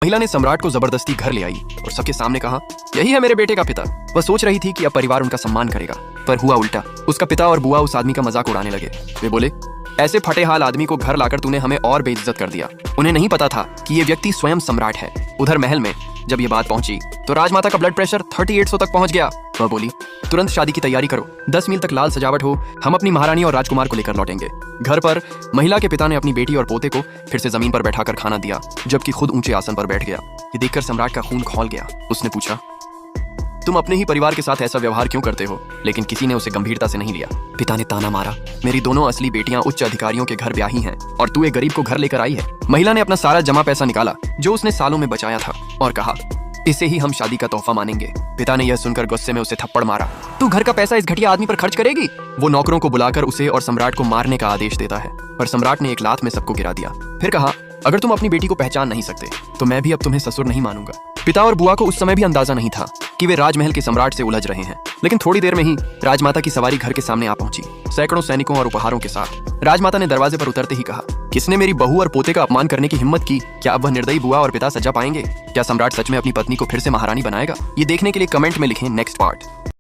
महिला ने सम्राट को जबरदस्ती घर ले आई और सबके सामने कहा, यही है मेरे बेटे का पिता। वह सोच रही थी कि अब परिवार उनका सम्मान करेगा, पर हुआ उल्टा। उसका पिता और बुआ उस आदमी का मजाक उड़ाने लगे। वे बोले, ऐसे फटे हाल आदमी को घर लाकर तूने हमें और बेइज्जत कर दिया। उन्हें नहीं पता था कि ये व्यक्ति स्वयं सम्राट है। उधर महल में जब ये बात पहुंची तो राजमाता का ब्लड प्रेशर 3800 तक पहुंच गया। वह बोली, तुरंत शादी की तैयारी करो, 10 मील तक लाल सजावट हो, हम अपनी महारानी और राजकुमार को लेकर लौटेंगे। घर पर महिला के पिता ने अपनी बेटी और पोते को फिर से जमीन पर बैठाकर खाना दिया, जबकि खुद ऊंचे आसन पर बैठ गया। ये देखकर सम्राट का खून खौल गया। उसने पूछा, तुम अपने ही परिवार के साथ ऐसा व्यवहार क्यों करते हो? लेकिन किसी ने उसे गंभीरता से नहीं लिया। पिता ने ताना मारा, मेरी दोनों असली बेटियां उच्च अधिकारियों के घर ब्याही हैं और तू एक गरीब को घर लेकर आई है। महिला ने अपना सारा जमा पैसा निकाला जो उसने सालों में बचाया था और कहा, इसे ही हम शादी का तोहफा मानेंगे। पिता ने यह सुनकर गुस्से में उसे थप्पड़ मारा। तू घर का पैसा इस घटिया आदमी पर खर्च करेगी? वो नौकरों को बुलाकर उसे और सम्राट को मारने का आदेश देता है, पर सम्राट ने एक लात में सबको गिरा दिया। फिर कहा, अगर तुम अपनी बेटी को पहचान नहीं सकते तो मैं भी अब तुम्हें ससुर नहीं मानूंगा। पिता और बुआ को उस समय भी अंदाजा नहीं था कि वे राजमहल के सम्राट से उलझ रहे हैं, लेकिन थोड़ी देर में ही राजमाता की सवारी घर के सामने आ पहुंची, सैकड़ों सैनिकों और उपहारों के साथ। राजमाता ने दरवाजे पर उतरते ही कहा, किसने मेरी बहू और पोते का अपमान करने की हिम्मत की? क्या अब वह निर्दयी बुआ और पिता सजा पाएंगे? क्या सम्राट सच में अपनी पत्नी को फिर से महारानी बनाएगा? ये देखने के लिए कमेंट में लिखें नेक्स्ट पार्ट।